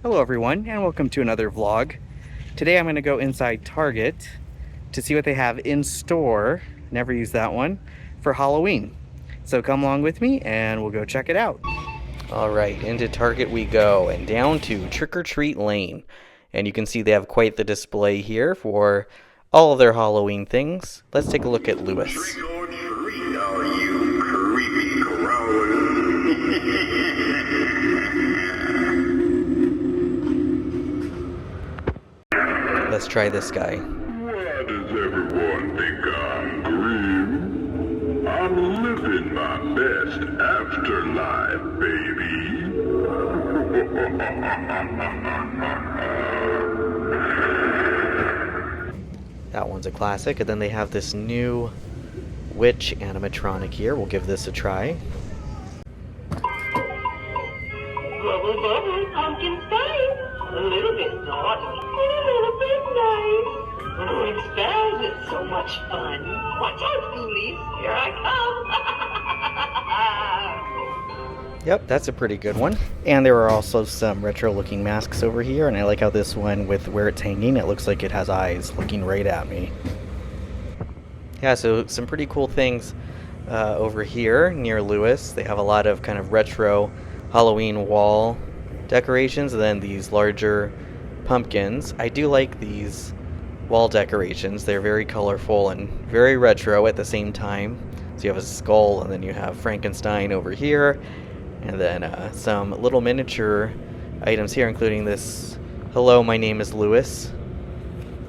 Hello everyone, and welcome to another vlog. Today I'm going to go inside Target to see what they have in store, never used that one, for Halloween. So come along with me and we'll go check it out. Alright, into Target we go, and down to Trick or Treat Lane. And you can see they have quite the display here for all of their Halloween things. Let's take a look at Lewis. Trick or treat, all you creepy crawlers. Let's try this guy. Why does everyone think I'm grim? I'm living my best afterlife, baby. That one's a classic, and then they have this new witch animatronic here. We'll give this a try. Bubble, bubble, pumpkin spice. A little bit naughty, and a little bit nice. When spells, it's so much fun. Watch out, foolies. Here I come. Yep, that's a pretty good one. And there are also some retro-looking masks over here, and I like how this one, with where it's hanging, it looks like it has eyes looking right at me. Yeah, so some pretty cool things over here near Lewis. They have a lot of kind of retro Halloween wall decorations, and then these larger pumpkins. I do like these wall decorations. They're very colorful and very retro at the same time. So you have a skull, and then you have Frankenstein over here, and then some little miniature items here, including this "Hello, my name is Lewis"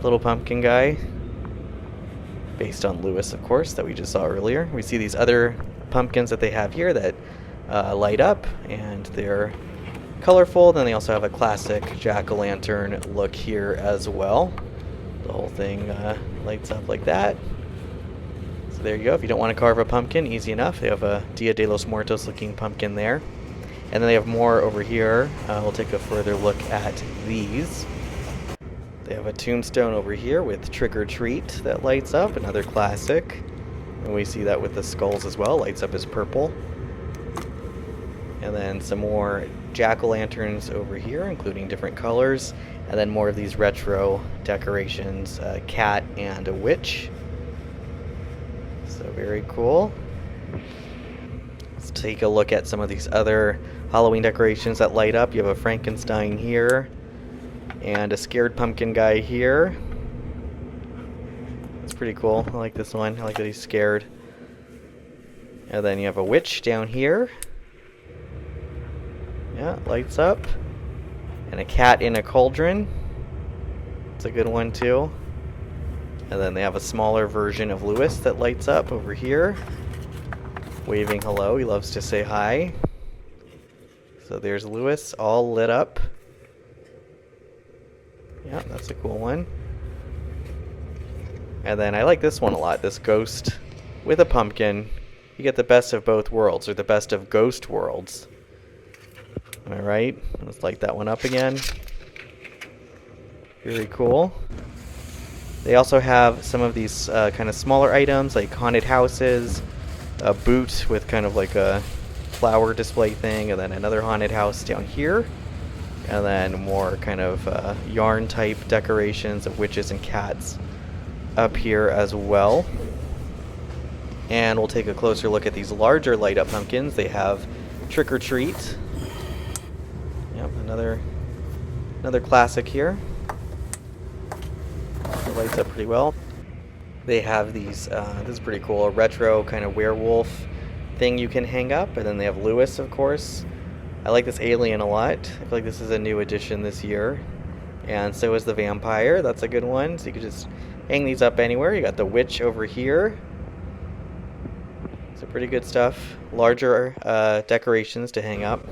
little pumpkin guy, based on Lewis, of course, that we just saw earlier. We see these other pumpkins that they have here that light up, and they're colorful. Then they also have a classic jack-o'-lantern look here as well. The whole thing lights up like that. So there you go. If you don't want to carve a pumpkin, easy enough. They have a Dia de los Muertos looking pumpkin there. And then they have more over here. We'll take a further look at these. They have a tombstone over here with Trick or Treat that lights up, another classic. And we see that with the skulls as well, lights up as purple. And then some more jack-o'-lanterns over here, including different colors. And then more of these retro decorations, a cat and a witch. So very cool. Let's take a look at some of these other Halloween decorations that light up. You have a Frankenstein here, and a scared pumpkin guy here. It's pretty cool. I like this one. I like that he's scared. And then you have a witch down here. Yeah, lights up. And a cat in a cauldron. It's a good one too. And then they have a smaller version of Lewis that lights up over here, waving hello. He loves to say hi. So there's Lewis all lit up. Yeah, that's a cool one. And then I like this one a lot, this ghost with a pumpkin. You get the best of both worlds, or the best of ghost worlds. Alright, let's light that one up again. Very cool. They also have some of these kind of smaller items, like haunted houses, a boot with kind of like a flower display thing, and then another haunted house down here. And then more kind of yarn type decorations of witches and cats up here as well. And we'll take a closer look at these larger light up pumpkins. They have Trick or Treat. Yep, another classic here. It lights up pretty well. They have these, this is pretty cool, a retro kind of werewolf thing you can hang up. And then they have Lewis, of course. I like this alien a lot. I feel like this is a new addition this year. And so is the vampire. That's a good one. So you could just hang these up anywhere. You got the witch over here. So pretty good stuff. Larger decorations to hang up.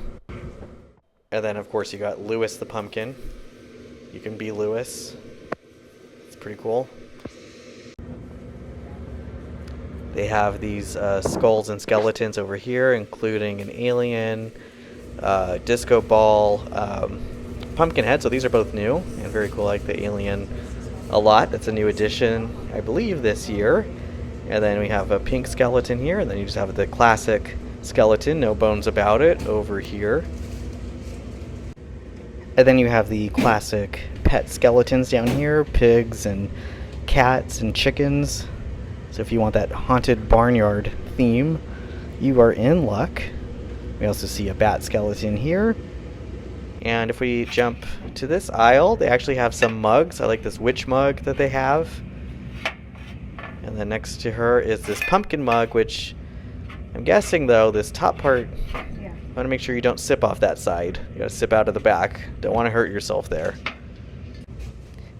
And then, of course, you got Lewis the pumpkin. You can be Lewis. It's pretty cool. They have these skulls and skeletons over here, including an alien, disco ball, pumpkin head. So these are both new and very cool. I like the alien a lot. That's a new addition, I believe, this year. And then we have a pink skeleton here, and then you just have the classic skeleton, no bones about it, over here. And then you have the classic pet skeletons down here, pigs and cats and chickens. So if you want that haunted barnyard theme, you are in luck. We also see a bat skeleton here. And if we jump to this aisle, they actually have some mugs. I like this witch mug that they have. And then next to her is this pumpkin mug, which I'm guessing, though, this top part, you want to make sure you don't sip off that side. You got to sip out of the back. Don't want to hurt yourself there.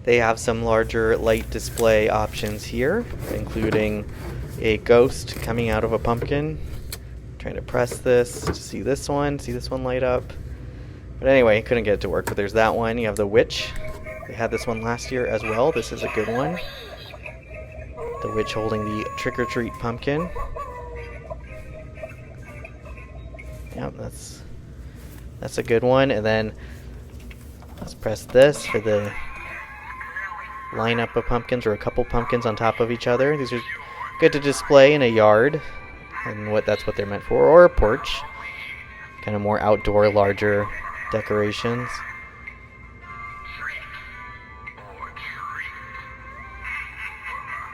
They have some larger light display options here, including a ghost coming out of a pumpkin. I'm trying to press this to see this one light up. But anyway, couldn't get it to work, but there's that one. You have the witch. They had this one last year as well. This is a good one. The witch holding the trick-or-treat pumpkin. Yep, that's a good one. And then let's press this for the lineup of pumpkins, or a couple pumpkins on top of each other. These are good to display in a yard, and that's what they're meant for, or a porch. Kind of more outdoor, larger decorations.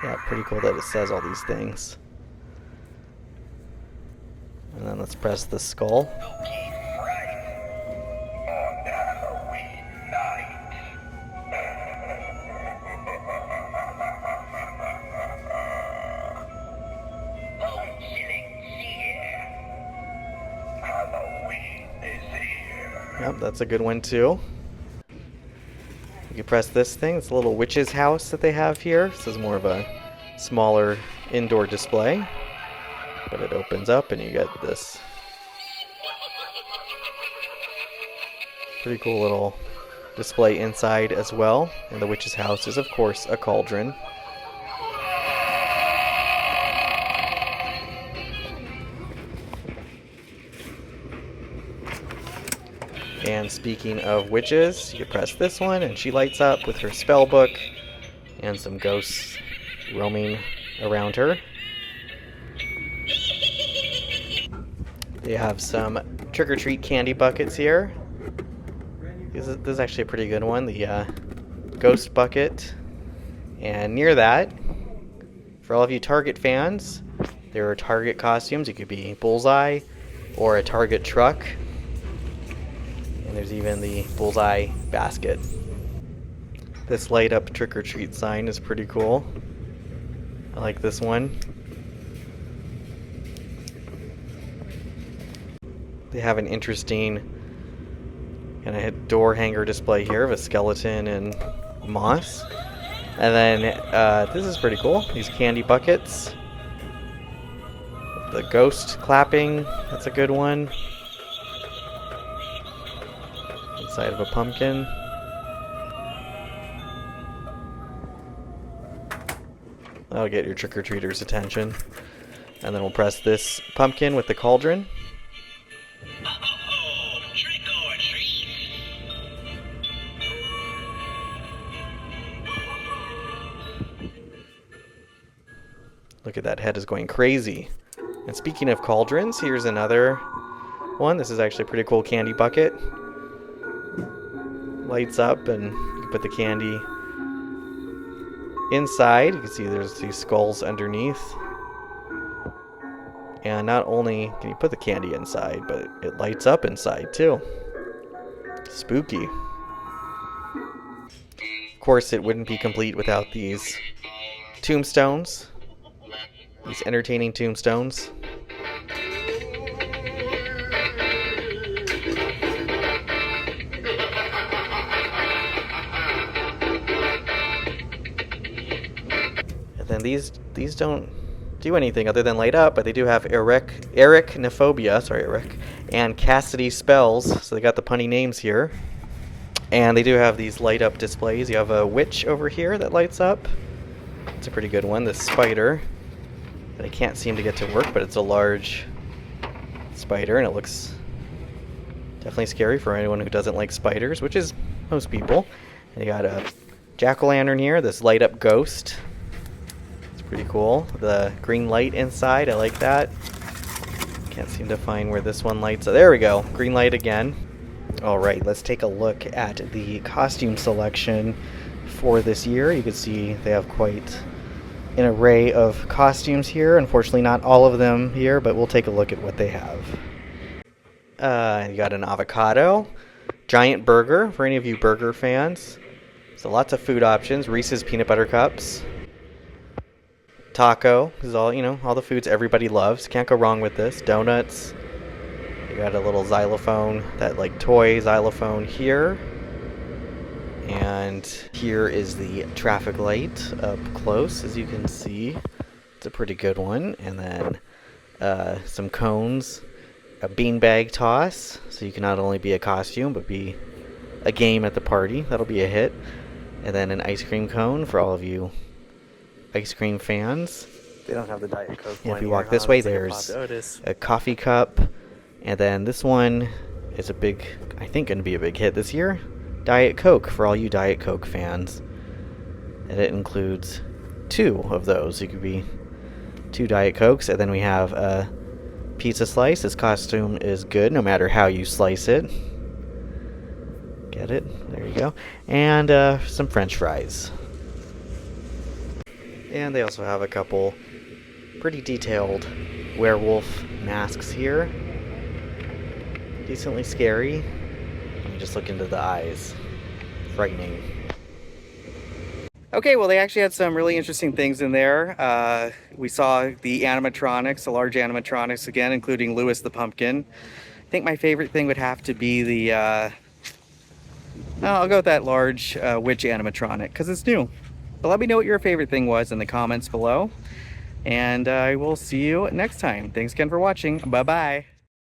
Yeah, pretty cool that it says all these things. And then let's press the skull. Yep, that's a good one too. You can press this thing. It's a little witch's house that they have here. This is more of a smaller indoor display. But it opens up and you get this pretty cool little display inside as well. And the witch's house is, of course, a cauldron. And speaking of witches, you press this one and she lights up with her spell book and some ghosts roaming around her. They have some trick-or-treat candy buckets here. This is actually a pretty good one, the ghost bucket. And near that, for all of you Target fans, there are Target costumes. You could be Bullseye or a Target truck. And there's even the Bullseye basket. This light up trick-or-treat sign is pretty cool. I like this one. They have an interesting kind of door hanger display here of a skeleton and moss. And then this is pretty cool. These candy buckets. The ghost clapping, that's a good one. Inside of a pumpkin. That'll get your trick-or-treaters' attention. And then we'll press this pumpkin with the cauldron. Look at that, head is going crazy. And speaking of cauldrons, here's another one. This is actually a pretty cool candy bucket. Lights up and you can put the candy inside. You can see there's these skulls underneath. And not only can you put the candy inside, but it lights up inside too. Spooky. Of course, it wouldn't be complete without these tombstones. These entertaining tombstones. And then these don't do anything other than light up, but they do have Eric, and Cassidy spells, so they got the punny names here. And they do have these light up displays. You have a witch over here that lights up. It's a pretty good one, this spider. That I can't seem to get to work, but it's a large spider, and it looks definitely scary for anyone who doesn't like spiders, which is most people. And you got a jack-o'-lantern here, this light up ghost. It's pretty cool. The green light inside, I like that. Can't seem to find where this one lights. Oh, there we go. Green light again. Alright, let's take a look at the costume selection for this year. You can see they have quite an array of costumes here. Unfortunately, not all of them here, but we'll take a look at what they have. You got an avocado, giant burger for any of you burger fans. So lots of food options. Reese's peanut butter cups. Taco is all, all the foods everybody loves. Can't go wrong with this. Donuts. You got a little xylophone, that like toy xylophone here. And here is the traffic light up close, as you can see. It's a pretty good one. And then some cones, a beanbag toss, so you can not only be a costume, but be a game at the party. That'll be a hit. And then an ice cream cone for all of you ice cream fans. They don't have the Diet Coke And one if you here, walk this huh? way, It's like a there's Pop Otis. a coffee cup. And then this one is I think going to be a big hit this year. Diet Coke for all you Diet Coke fans. And it includes 2 of those. You could be 2 Diet Cokes. And then we have a pizza slice. This costume is good no matter how you slice it. Get it? There you go. And some French fries. And they also have a couple pretty detailed werewolf masks here. Decently scary. Let me just look into the eyes. Frightening. Okay, well, they actually had some really interesting things in there. We saw the animatronics, the large animatronics again, including Louis the Pumpkin. I think my favorite thing would have to be the... I'll go with that large witch animatronic, because it's new. But let me know what your favorite thing was in the comments below. And I will see you next time. Thanks again for watching. Bye-bye.